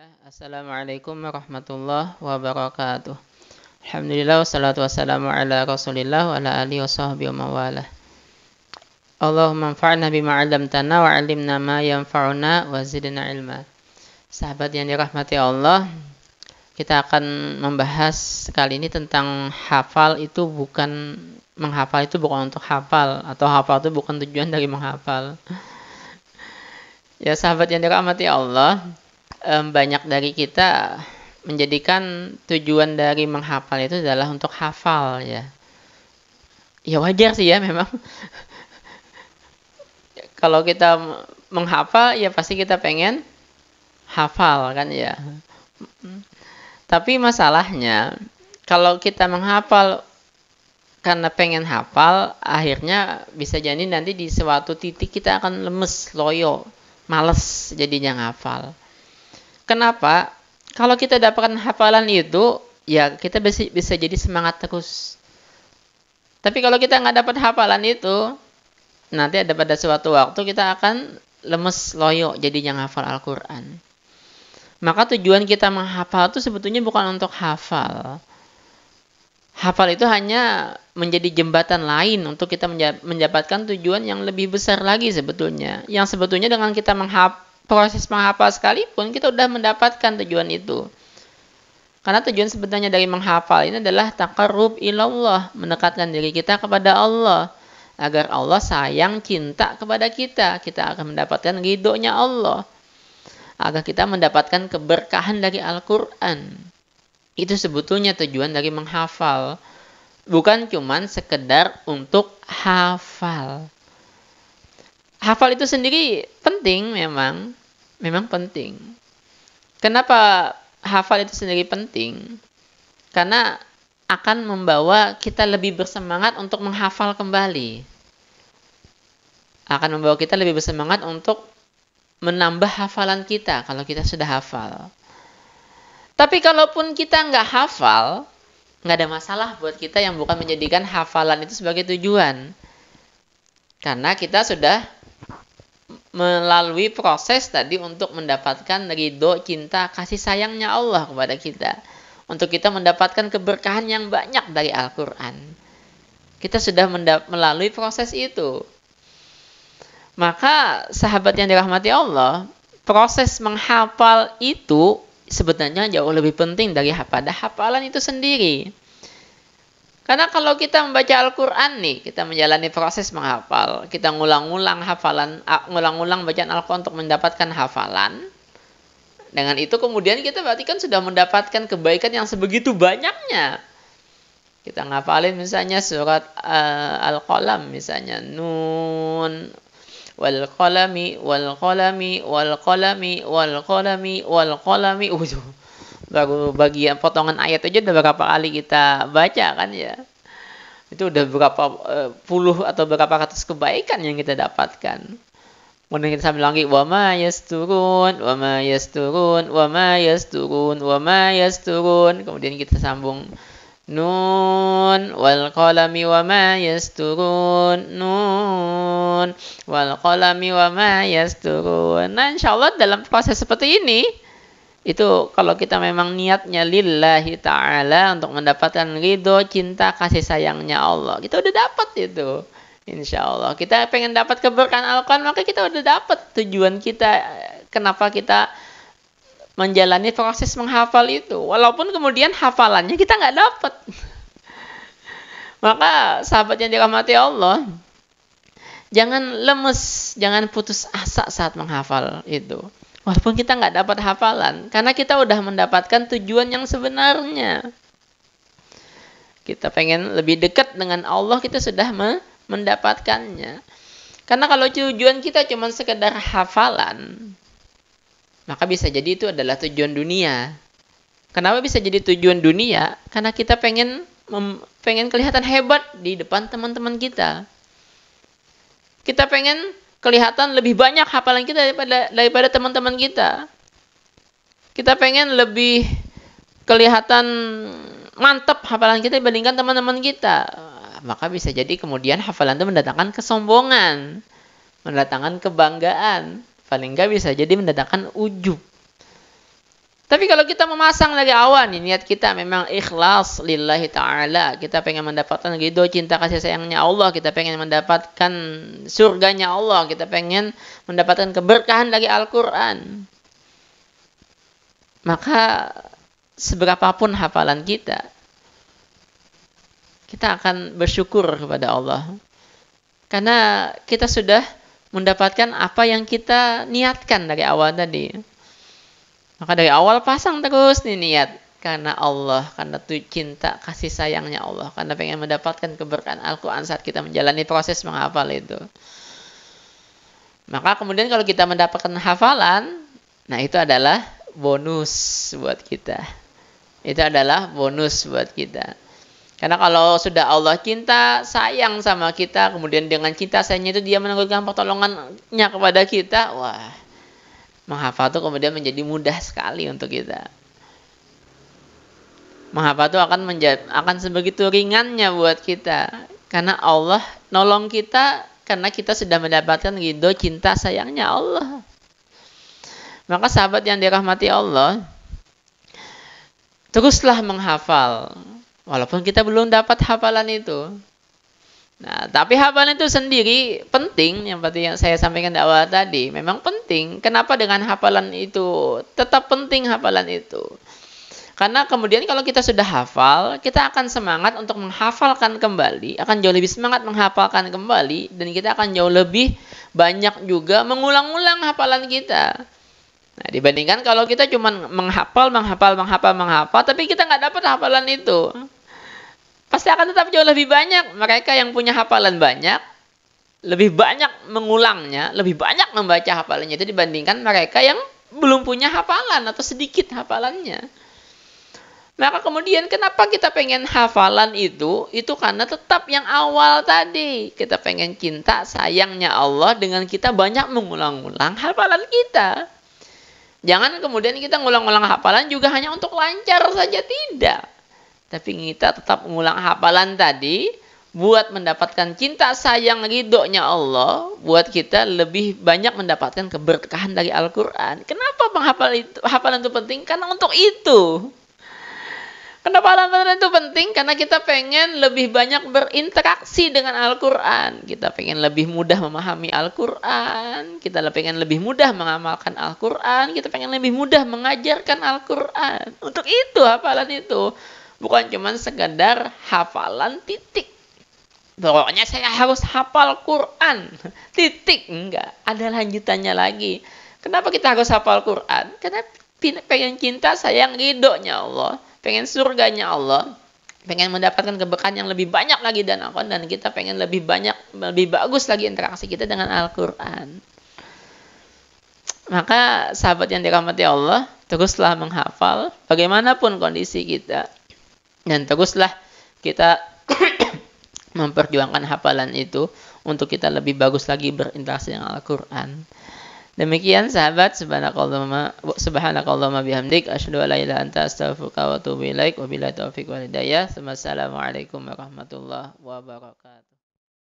Bismillah. Assalamualaikum warahmatullahi wabarakatuh. Alhamdulillah wassalatu wassalamu ala Rasulillah wa ala alihi washabbihi wa mawalah. Allahumma anfa'na bima 'allamtana wa 'allimna ma yanfa'una wa zidna ilma. Sahabat yang dirahmati Allah, kita akan membahas kali ini tentang menghafal itu bukan untuk hafal, atau hafal itu bukan tujuan dari menghafal. Ya sahabat yang dirahmati Allah, banyak dari kita menjadikan tujuan dari menghafal itu adalah untuk hafal ya. Ya wajar sih ya memang. Kalau kita menghafal ya pasti kita pengen hafal kan ya. Tapi masalahnya kalau kita menghafal karena pengen hafal, akhirnya bisa jadi nanti di suatu titik kita akan lemes, loyo, males jadinya ngafal. Kenapa? Kalau kita dapatkan hafalan itu, ya kita bisa jadi semangat terus. Tapi kalau kita nggak dapat hafalan itu, nanti ada pada suatu waktu kita akan lemes, loyo, jadinya ngafal Al-Quran. Maka tujuan kita menghafal itu sebetulnya bukan untuk hafal. Hafal itu hanya menjadi jembatan lain untuk kita mendapatkan tujuan yang lebih besar lagi sebetulnya. Yang sebetulnya dengan kita proses menghafal sekalipun, kita sudah mendapatkan tujuan itu. Karena tujuan sebenarnya dari menghafal ini adalah taqarrub ilallah, mendekatkan diri kita kepada Allah. Agar Allah sayang, cinta kepada kita. Kita akan mendapatkan ridhonya Allah. Agar kita mendapatkan keberkahan dari Al-Quran. Itu sebetulnya tujuan dari menghafal. Bukan cuman sekedar untuk hafal. Hafal itu sendiri penting memang penting. Kenapa hafal itu sendiri penting? Karena akan membawa kita lebih bersemangat untuk menghafal kembali. Akan membawa kita lebih bersemangat untuk menambah hafalan kita kalau kita sudah hafal. Tapi kalaupun kita nggak hafal, nggak ada masalah buat kita yang bukan menjadikan hafalan itu sebagai tujuan. Karena kita sudah melalui proses tadi untuk mendapatkan ridho, cinta, kasih sayangnya Allah kepada kita. Untuk kita mendapatkan keberkahan yang banyak dari Al-Quran. Kita sudah melalui proses itu. Maka sahabat yang dirahmati Allah, proses menghafal itu sebenarnya jauh lebih penting daripada hafalan itu sendiri. Karena kalau kita membaca Al-Quran nih, kita menjalani proses menghafal, kita ngulang-ngulang bacaan Al-Quran untuk mendapatkan hafalan. Dengan itu kemudian kita berarti kan sudah mendapatkan kebaikan yang sebegitu banyaknya. Kita ngafalin misalnya surat Al-Qalam misalnya, Nun, wal qalami, wal qalami, wal qalami, wal qalami, wal qalami. Baru bagian potongan ayat aja udah berapa kali kita baca kan ya. Itu udah berapa puluh atau berapa ratus kebaikan yang kita dapatkan. Kemudian kita sambil lagi wa ma yasturun, wa ma yasturun, wa ma yasturun, wa ma yasturun. Kemudian kita sambung Nun wal qalami wa ma yasturun, Nun wal qalami wa ma yasturun. Nah, insyaallah dalam proses seperti ini, itu kalau kita memang niatnya lillahi ta'ala untuk mendapatkan ridho, cinta, kasih sayangnya Allah, kita udah dapat itu. Insya Allah kita pengen dapat keberkahan Al-Quran, maka kita udah dapat tujuan kita. Kenapa kita menjalani proses menghafal itu, walaupun kemudian hafalannya kita nggak dapat. Maka sahabat yang dirahmati Allah, jangan lemes, jangan putus asa saat menghafal itu. Walaupun kita nggak dapat hafalan, karena kita udah mendapatkan tujuan yang sebenarnya. Kita pengen lebih dekat dengan Allah, kita sudah mendapatkannya. Karena kalau tujuan kita cuma sekedar hafalan, maka bisa jadi itu adalah tujuan dunia. Kenapa bisa jadi tujuan dunia? Karena kita pengen kelihatan hebat di depan teman-teman kita. Kita pengen kelihatan lebih banyak hafalan kita daripada teman-teman kita. Kita pengen lebih kelihatan mantap hafalan kita dibandingkan teman-teman kita. Maka bisa jadi kemudian hafalan itu mendatangkan kesombongan, mendatangkan kebanggaan. Paling nggak bisa jadi mendatangkan ujub. Tapi kalau kita memasang dari awal nih, niat kita memang ikhlas lillahi ta'ala. Kita pengen mendapatkan ridho, cinta, kasih sayangnya Allah. Kita pengen mendapatkan surganya Allah. Kita pengen mendapatkan keberkahan dari Al-Quran. Maka seberapapun hafalan kita akan bersyukur kepada Allah. Karena kita sudah mendapatkan apa yang kita niatkan dari awal tadi. Maka dari awal pasang terus nih niat. Karena Allah, karena cinta, kasih sayangnya Allah. Karena pengen mendapatkan keberkahan Al-Quran saat kita menjalani proses menghafal itu. Maka kemudian kalau kita mendapatkan hafalan, nah itu adalah bonus buat kita. Itu adalah bonus buat kita. Karena kalau sudah Allah cinta, sayang sama kita, kemudian dengan cinta sayangnya itu dia menangguhkan pertolongannya kepada kita, wah, menghafal itu kemudian menjadi mudah sekali untuk kita. Menghafal itu akan sebegitu ringannya buat kita. Karena Allah nolong kita, karena kita sudah mendapatkan ridho, cinta, sayangnya Allah. Maka sahabat yang dirahmati Allah, teruslah menghafal. Walaupun kita belum dapat hafalan itu. Nah, tapi hafalan itu sendiri penting, yang saya sampaikan di awal tadi, memang penting. Kenapa dengan hafalan itu tetap penting hafalan itu? Karena kemudian kalau kita sudah hafal, kita akan semangat untuk menghafalkan kembali, akan jauh lebih semangat menghafalkan kembali, dan kita akan jauh lebih banyak juga mengulang-ulang hafalan kita. Nah, dibandingkan kalau kita cuma menghafal, tapi kita nggak dapat hafalan itu. Pasti akan tetap jauh lebih banyak mereka yang punya hafalan banyak, lebih banyak mengulangnya, lebih banyak membaca hafalannya itu dibandingkan mereka yang belum punya hafalan atau sedikit hafalannya. Maka kemudian kenapa kita pengen hafalan itu karena tetap yang awal tadi. Kita pengen cinta sayangnya Allah dengan kita banyak mengulang-ulang hafalan kita. Jangan kemudian kita ngulang-ulang hafalan juga hanya untuk lancar saja, tidak. Tapi kita tetap mengulang hafalan tadi buat mendapatkan cinta sayang ridhonya Allah, buat kita lebih banyak mendapatkan keberkahan dari Al-Quran. Kenapa hafalan itu penting? Karena untuk itu. Kenapa hafalan itu penting? Karena kita pengen lebih banyak berinteraksi dengan Al-Quran. Kita pengen lebih mudah memahami Al-Quran. Kita pengen lebih mudah mengamalkan Al-Quran. Kita pengen lebih mudah mengajarkan Al-Quran. Untuk itu hafalan itu. Bukan cuma sekedar hafalan titik. Pokoknya saya harus hafal Quran. Titik. Enggak. Ada lanjutannya lagi. Kenapa kita harus hafal Quran? Karena pengen cinta sayang ridhonya Allah. Pengen surganya Allah. Pengen mendapatkan keberkahan yang lebih banyak lagi dan kita pengen lebih banyak, lebih bagus lagi interaksi kita dengan Al-Quran. Maka sahabat yang dirahmati Allah, teruslah menghafal bagaimanapun kondisi kita. Dan teruslah kita memperjuangkan hafalan itu untuk kita lebih bagus lagi berinteraksi dengan Al-Quran. Demikian sahabat, subhanakallahumma bihamdik, asyhadu an la ilaha illa anta, astaghfiruka wa atubu ilaik, wabillahi taufiq wal hidayah. Wassalamualaikum warahmatullahi wabarakatuh.